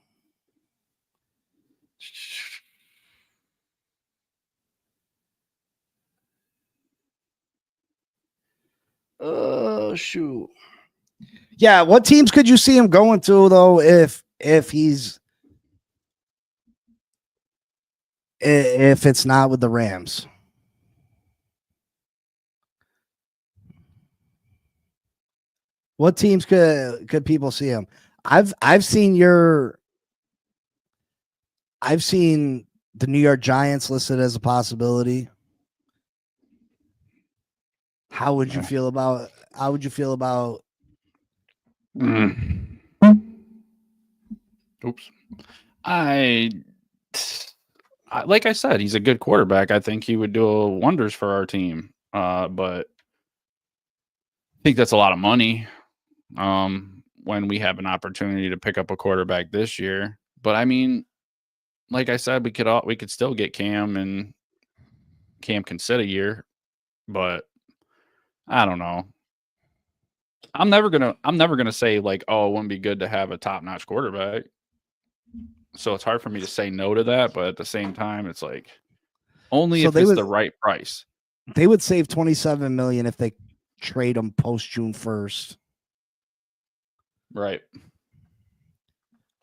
Oh shoot. Yeah, what teams could you see him going to though if it's not with the Rams? What teams could people see him? I've seen the New York Giants listed as a possibility. How would you feel about Oops. Like I said, he's a good quarterback. I think he would do wonders for our team. But I think that's a lot of money when we have an opportunity to pick up a quarterback this year. But I mean, like I said, we could still get Cam, and Cam can sit a year, but I don't know. I'm never gonna say like, oh, it wouldn't be good to have a top-notch quarterback. So it's hard for me to say no to that, but at the same time, it's like only if it's the right price. They would save $27 million if they trade him post June 1st. Right.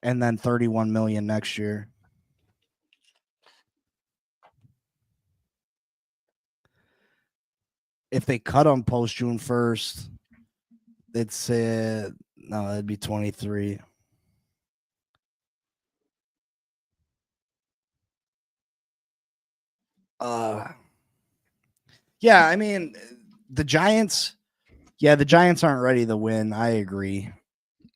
And then $31 million next year. If they cut him post June 1st, it's No, that'd be 23. Yeah, I mean, the Giants. Yeah, the Giants aren't ready to win. I agree.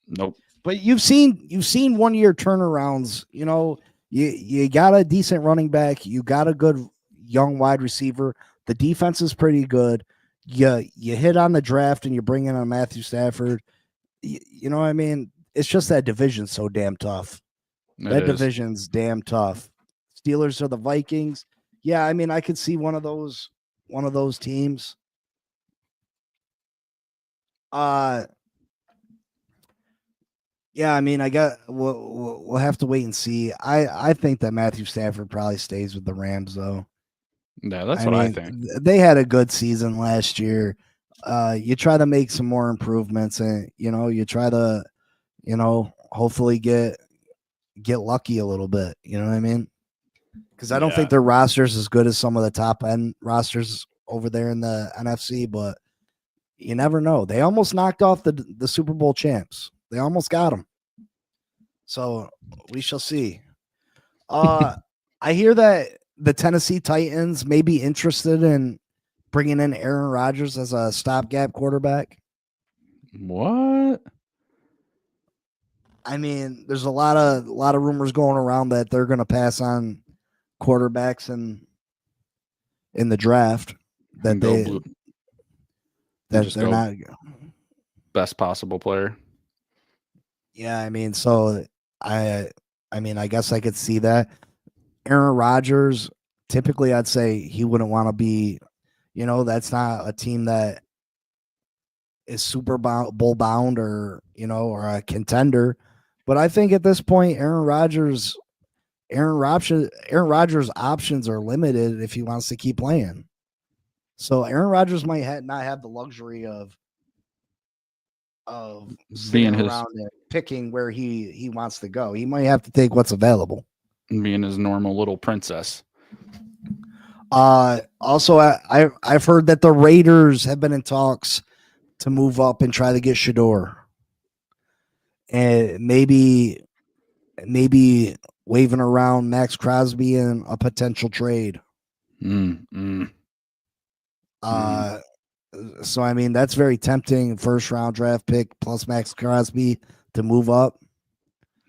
Nope. But you've seen 1 year turnarounds. You know, you got a decent running back. You got a good young wide receiver. The defense is pretty good. You hit on the draft and you bring in a Matthew Stafford. You know what I mean? It's just that division's so damn tough. That division's damn tough. Steelers or the Vikings. Yeah, I mean, I could see one of those teams. Yeah, I mean, we'll have to wait and see. I think that Matthew Stafford probably stays with the Rams, though. Yeah, that's what I think. They had a good season last year. You try to make some more improvements, and you try to, hopefully get lucky a little bit. You know what I mean? Because I don't think their roster's as good as some of the top end rosters over there in the NFC, but you never know. They almost knocked off the Super Bowl champs. They almost got them. So we shall see. I hear that the Tennessee Titans may be interested in bringing in Aaron Rodgers as a stopgap quarterback. What? I mean, there's a lot of rumors going around that they're going to pass on quarterbacks in the draft. That they're not best possible player. Yeah, I mean, so I guess I could see that. Aaron Rodgers, typically I'd say he wouldn't want to be, that's not a team that is Super Bowl bound or a contender. But I think at this point, Aaron Rodgers' options are limited if he wants to keep playing. So Aaron Rodgers might not have the luxury of being around and picking where he wants to go. He might have to take what's available. Being his normal little princess. Also, I've heard that the Raiders have been in talks to move up and try to get Shedeur, and maybe waving around Max Crosby in a potential trade. So I mean, that's very tempting. First round draft pick plus Max Crosby to move up.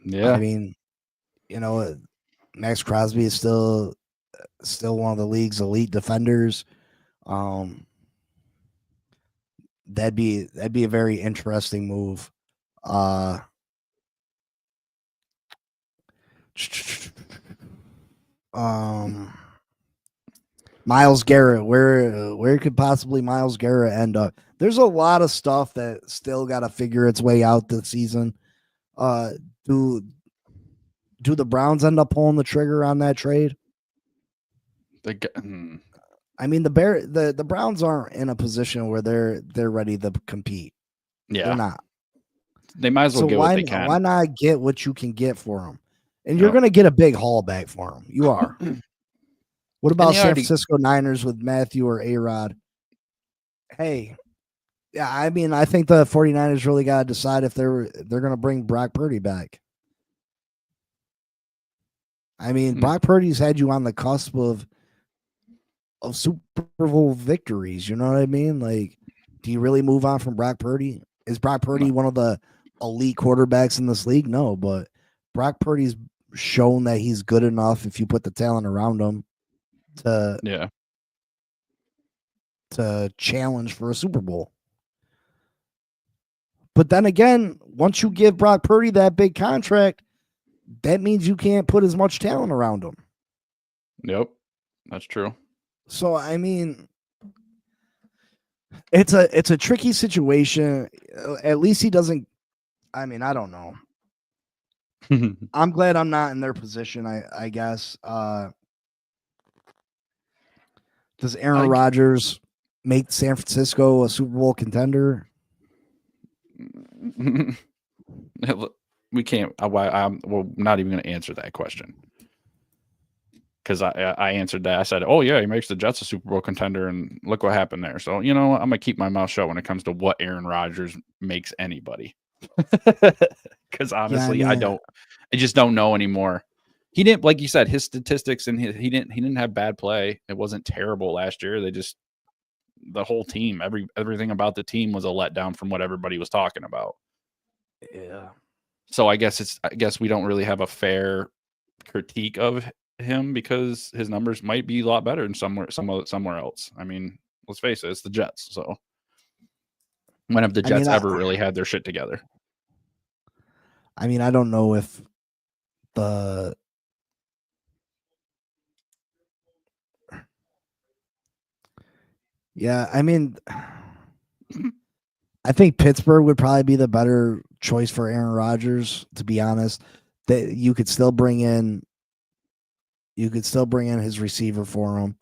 Yeah, I mean, Max Crosby is still one of the league's elite defenders. That'd be a very interesting move. Myles Garrett, where could possibly Myles Garrett end up? There's a lot of stuff that still got to figure its way out this season. Do the Browns end up pulling the trigger on that trade? I mean, the Browns aren't in a position where they're ready to compete. Yeah, they're not. They might as well get what they can. Why not get what you can get for them? And you're going to get a big haul back for them. You are. What about San Francisco Niners with Matthew or A-Rod? Hey, yeah, I mean, I think the 49ers really got to decide if they're going to bring Brock Purdy back. I mean, Brock Purdy's had you on the cusp of Super Bowl victories. You know what I mean? Like, do you really move on from Brock Purdy? Is Brock Purdy one of the elite quarterbacks in this league? No, but Brock Purdy's shown that he's good enough if you put the talent around him to challenge for a Super Bowl. But then again, once you give Brock Purdy that big contract, that means you can't put as much talent around him. Yep, that's true. So I mean, it's a tricky situation. At least he doesn't. I mean, I don't know. I'm glad I'm not in their position. I guess. Does Aaron Rodgers make San Francisco a Super Bowl contender? We can't. We're not even going to answer that question because I answered that. I said, "Oh yeah, he makes the Jets a Super Bowl contender," and look what happened there. So I'm gonna keep my mouth shut when it comes to what Aaron Rodgers makes anybody. Because honestly, I I just don't know anymore. He didn't, like you said, his statistics and he didn't have bad play. It wasn't terrible last year. The whole team, everything about the team was a letdown from what everybody was talking about. Yeah. So I guess we don't really have a fair critique of him because his numbers might be a lot better than somewhere else. I mean, let's face it, it's the Jets. So when have the Jets ever really had their shit together? I mean, I don't know if the I mean, I think Pittsburgh would probably be the better choice for Aaron Rodgers, to be honest. That you could still bring in his receiver for him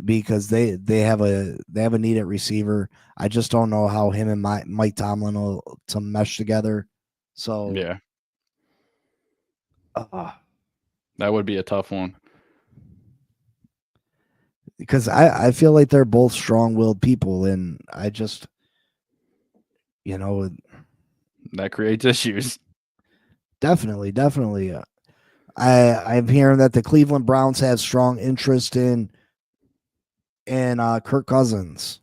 because they have a need at receiver. I just don't know how him and Mike Tomlin will to mesh together. So yeah, that would be a tough one. Because I feel like they're both strong-willed people, and I just, that creates issues. Definitely. I'm hearing that the Cleveland Browns have strong interest in Kirk Cousins.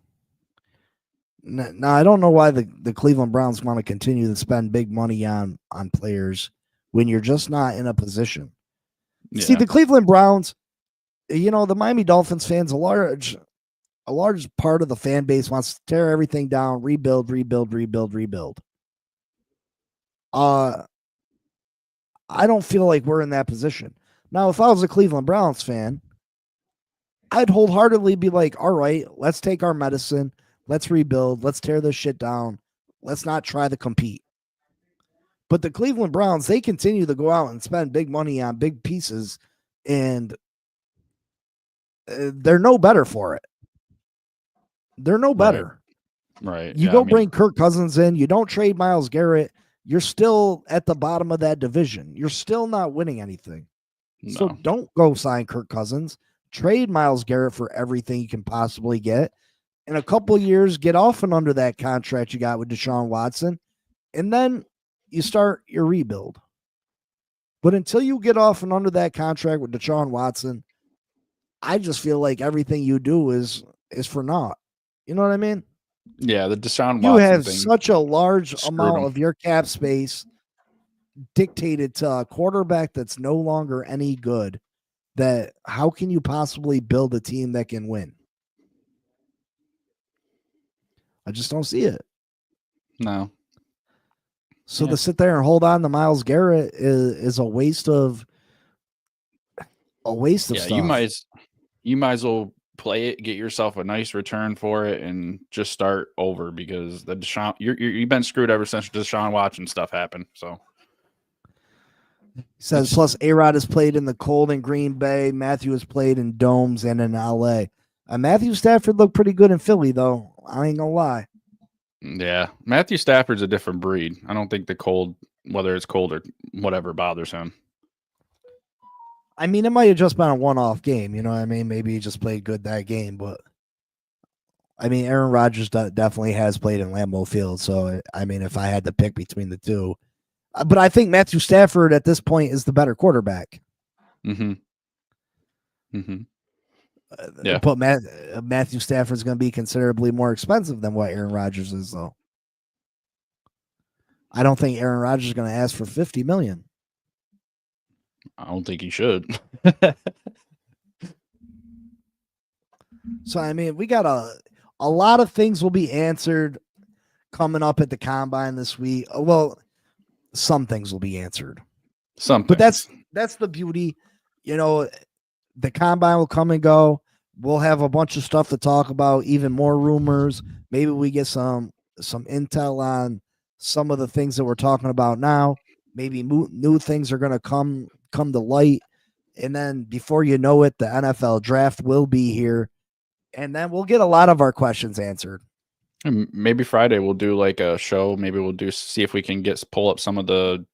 Now I don't know why the Cleveland Browns want to continue to spend big money on players when you're just not in a position. Yeah. See, the Cleveland Browns, the Miami Dolphins fans, a large part of the fan base wants to tear everything down, rebuild. I don't feel like we're in that position. Now, if I was a Cleveland Browns fan, I'd wholeheartedly be like, all right, let's take our medicine. Let's rebuild. Let's tear this shit down. Let's not try to compete. But the Cleveland Browns, they continue to go out and spend big money on big pieces, and they're no better for it. They're no better. Right. You bring Kirk Cousins in. You don't trade Myles Garrett. You're still at the bottom of that division. You're still not winning anything. No. So don't go sign Kirk Cousins. Trade Myles Garrett for everything you can possibly get. In a couple of years, get off and under that contract you got with Deshaun Watson, and then you start your rebuild. But until you get off and under that contract with Deshaun Watson, I just feel like everything you do is for naught. You know what I mean? Yeah, the Deshaun Watson you have thing such a large amount of your cap space dictated to a quarterback that's no longer any good, that how can you possibly build a team that can win? I just don't see it. No. So to sit there and hold on to Myles Garrett is a waste of stuff. You might as well play it, get yourself a nice return for it, and just start over, because the Deshaun, you've been screwed ever since Deshaun Watson stuff happened. So he says, plus A-Rod has played in the cold in Green Bay. Matthew has played in domes and in LA. Matthew Stafford looked pretty good in Philly, though. I ain't gonna lie. Yeah, Matthew Stafford's a different breed. I don't think the cold, whether it's cold or whatever, bothers him. I mean, it might have just been a one-off game. You know what I mean? Maybe he just played good that game. But, I mean, Aaron Rodgers definitely has played in Lambeau Field. So, I mean, if I had to pick between the two. But I think Matthew Stafford at this point is the better quarterback. Mm-hmm. Yeah. But Matthew Stafford's going to be considerably more expensive than what Aaron Rodgers is, though. I don't think Aaron Rodgers is going to ask for $50 million. I don't think he should. So, I mean, we got a lot of things will be answered coming up at the Combine this week. Well, some things will be answered. But that's the beauty. The Combine will come and go. We'll have a bunch of stuff to talk about, even more rumors. Maybe we get some intel on some of the things that we're talking about now. Maybe new things are going to come to light. And then before you know it, the NFL draft will be here. And then we'll get a lot of our questions answered. Maybe Friday we'll do like a show. Maybe we'll see if we can pull up some of the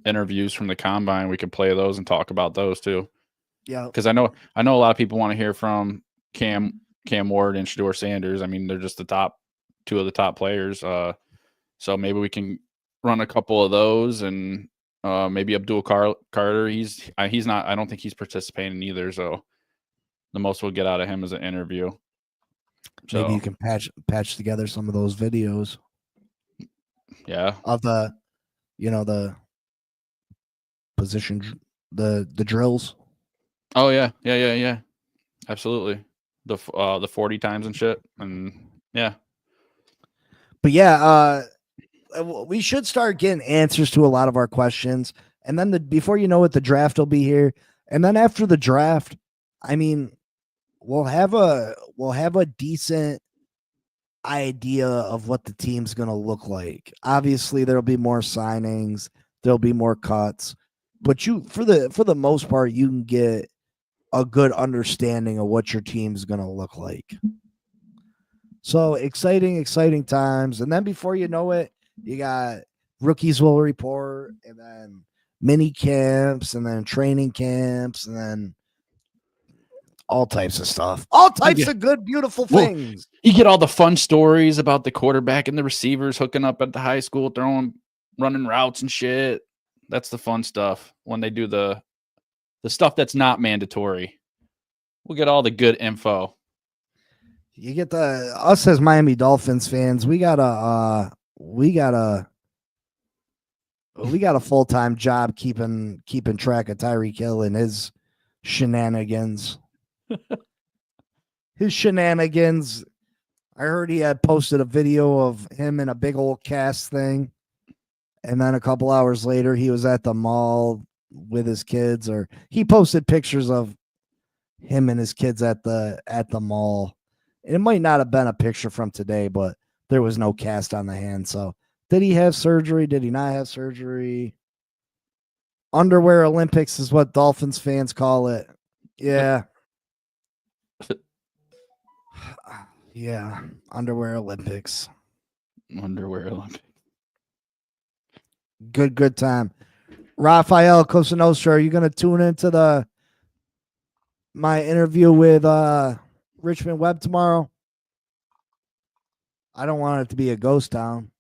interviews from the Combine. We could play those and talk about those too. Yeah. Because I know a lot of people want to hear from Cam Ward and Shedeur Sanders. I mean, they're just two of the top players. So maybe we can run a couple of those, and maybe Abdul Carter. He's not. I don't think he's participating either. So the most we'll get out of him is an interview. So, maybe you can patch together some of those videos. Yeah, of the position, the drills. Oh yeah. Absolutely. The 40 times and shit, and yeah. But yeah, we should start getting answers to a lot of our questions, and then before you know it, the draft will be here, and then after the draft, I mean, we'll have a decent idea of what the team's going to look like. Obviously, there'll be more signings, there'll be more cuts, but for the most part, you can get a good understanding of what your team's going to look like. So exciting times. And then before you know it, you got rookies will report, and then mini camps, and then training camps, and then all types of stuff. All types of good, beautiful things. You get all the fun stories about the quarterback and the receivers hooking up at the high school, running routes and shit. That's the fun stuff when they do the stuff that's not mandatory. We'll get all the good info. You get us as Miami Dolphins fans, we got a full-time job keeping track of Tyreek Hill and his shenanigans. I heard he had posted a video of him in a big old cast thing, and then a couple hours later he was at the mall with his kids, or he posted pictures of him and his kids at the mall. It might not have been a picture from today, but there was no cast on the hand. So did he have surgery? Did he not have surgery? Underwear Olympics is what Dolphins fans call it. Yeah. Yeah. Underwear Olympics. Good time. Rafael Cosa Nostra, are you going to tune into my interview with Richmond Webb tomorrow? I don't want it to be a ghost town.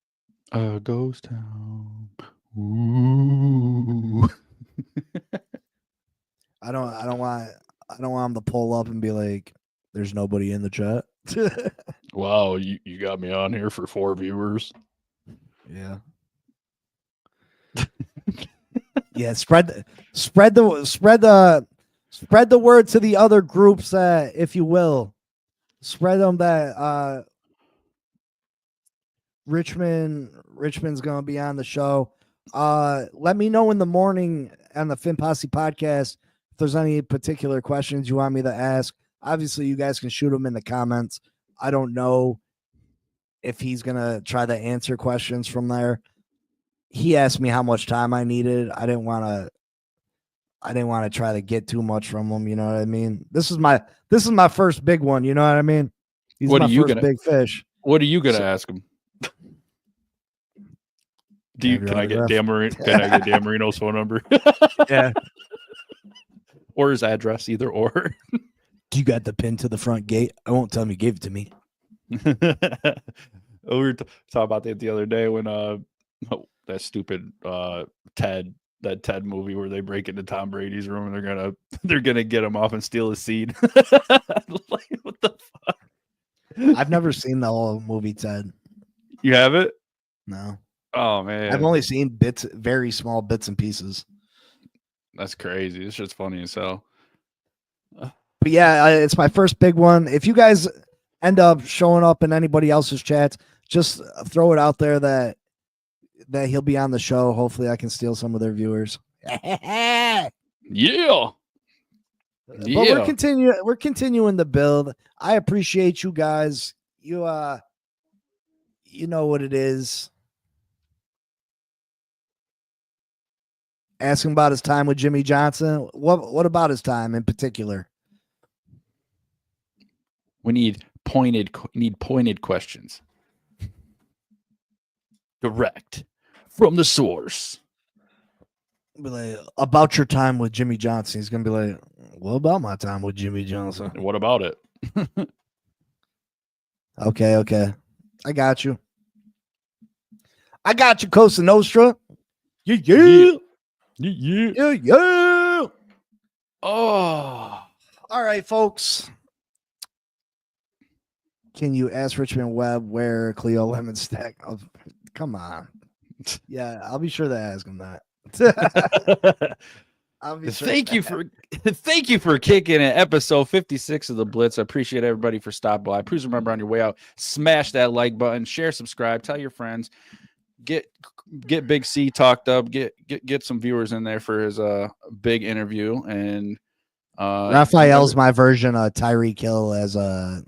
A ghost town. Ooh. I don't want him to pull up and be like, "There's nobody in the chat." Wow, you got me on here for 4 viewers. Yeah. Yeah, spread the word to the other groups, if you will. Spread them that Richmond's gonna be on the show. Let me know in the morning on the Fin Posse podcast if there's any particular questions you want me to ask. Obviously, you guys can shoot them in the comments. I don't know if he's gonna try to answer questions from there. He asked me how much time I needed. I didn't want to try to get too much from him. You know what I mean? This is my first big one. You know what I mean? He's my first big fish. What are you gonna ask him? Can I get Dan Marino's phone number? Yeah. Or his address, either or. Do you got the pin to the front gate? I won't tell him you gave it to me. We were talking about that the other day when that stupid Ted movie where they break into Tom Brady's room and they're gonna get him off and steal his seed. Like, what the fuck? I've never seen the whole movie Ted. You have it? No. Oh man, I've only seen very small bits and pieces. That's crazy. It's just funny as hell. But yeah, it's my first big one. If you guys end up showing up in anybody else's chats, just throw it out there that he'll be on the show. Hopefully I can steal some of their viewers. Yeah. But we're continuing the build. I appreciate you guys. You know what it is. Ask him about his time with Jimmy Johnson. What about his time in particular? We need pointed questions. Direct from the source. Be like, about your time with Jimmy Johnson. He's gonna be like, what about my time with Jimmy Johnson? What about it? Okay. I got you. I got you, Cosa Nostra. Yeah. Oh, all right, folks. Can you ask Richmond Webb where Cleo Lemon stack? Oh, come on. Yeah, I'll be sure to ask him that. thank you for kicking it. Episode 56 of the Blitz. I appreciate everybody for stopping by. Please remember on your way out, smash that like button, share, subscribe, tell your friends, get Big C talked up, get some viewers in there for his big interview. And Raphael's my version of Tyreek Hill as a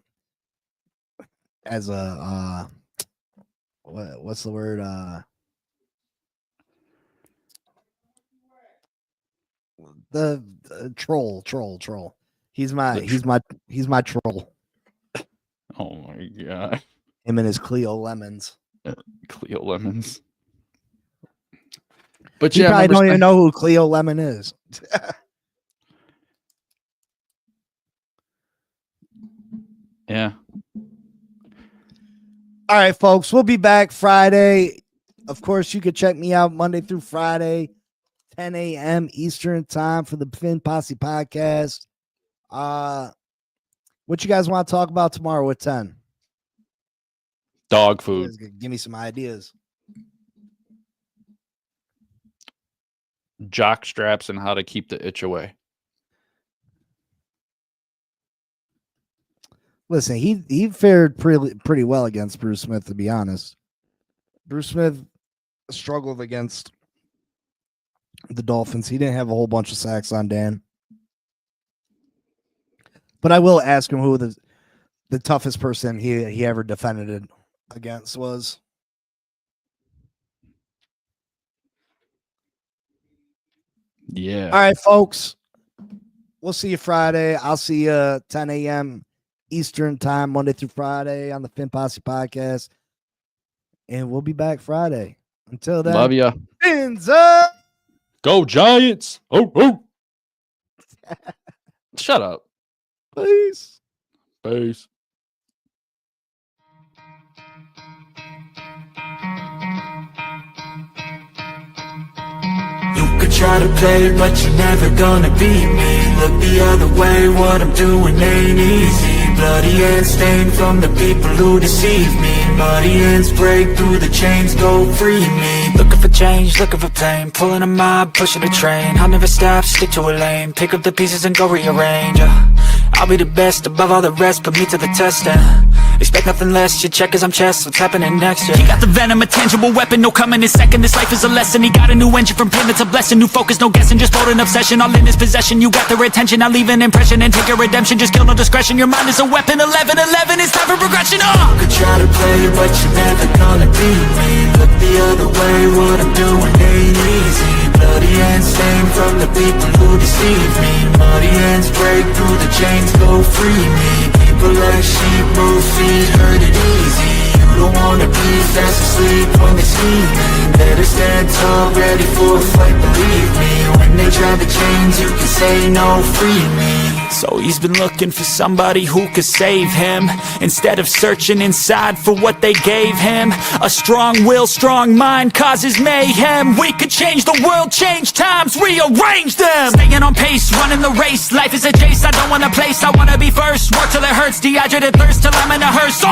what's the word? The troll. He's my troll. Oh my god. Him and his Cleo Lemons. Cleo Lemons. But you yeah, probably don't even know who Cleo Lemon is. Yeah. All right, folks. We'll be back Friday. Of course, you can check me out Monday through Friday, 10 a.m. Eastern time for the Finn Posse podcast. What you guys want to talk about tomorrow at 10? Dog food. Give me some ideas. Jock straps and how to keep the itch away. Listen, he fared pretty well against Bruce Smith, to be honest. Bruce Smith struggled against the Dolphins. He didn't have a whole bunch of sacks on Dan. But I will ask him who the toughest person he ever defended against was. Yeah. All right, folks. We'll see you Friday. I'll see you 10 a.m. Eastern time, Monday through Friday on the Finn Posse podcast. And we'll be back Friday. Until then. Love ya. Fins up. Go Giants. Oh. Shut up. Peace. Peace. You could try to play, but you're never gonna beat me. Look the other way, what I'm doing ain't easy. Bloody hands stained from the people who deceive me. Muddy hands break through the chains, go free me. Looking for change, looking for pain. Pulling a mob, pushing a train. I'll never stop, stick to a lane. Pick up the pieces and go rearrange. I'll be the best above all the rest, put me to the test. Expect nothing less, your check is I'm chess. What's happening next? He got the venom, a tangible weapon, no coming in second. This life is a lesson, he got a new engine from pain, it's a blessing. New focus, no guessing, just hold an obsession. All in his possession, you got their attention. I'll leave an impression and take your redemption. Just kill no discretion, your mind is a weapon. 11-11, it's time for progression. You could try to play, but you're never gonna beat me. Look the other way, what I'm doing ain't easy. Bloody hands stained from the people who deceive me. Muddy hands break through the chains, go free me. People like sheep move feet, hurt it easy. You don't wanna be fast asleep when they see me. Better stand tall, ready for a fight, believe me. When they try the chains, you can say no, free me. So he's been looking for somebody who could save him, instead of searching inside for what they gave him. A strong will, strong mind causes mayhem. We could change the world, change times, rearrange them. Staying on pace, running the race. Life is a chase, I don't want a place, I wanna be first. Work till it hurts, dehydrated thirst till I'm in a hearse.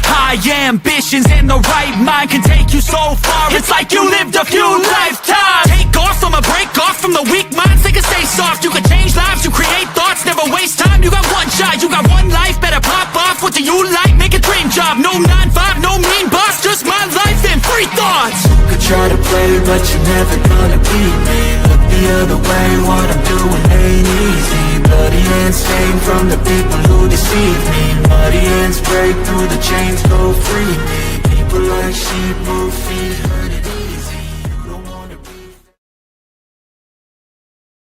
High ambitions and the right mind can take you so far. It's like you lived a few lifetimes. Take off from a break off from the weak minds. They can stay soft. You can change lives, you create thoughts, never waste time. You got one shot, you got one life. Better pop off. What do you like? Make a dream job. No 9-5, no mean boss. Just my life and free thoughts. You could try to play, but you're never gonna beat me. Look the other way, what I'm doing ain't easy. Bloody hands stained from the people who deceive me. Muddy hands break through the chains, go free me. People like sheep move feet, hurt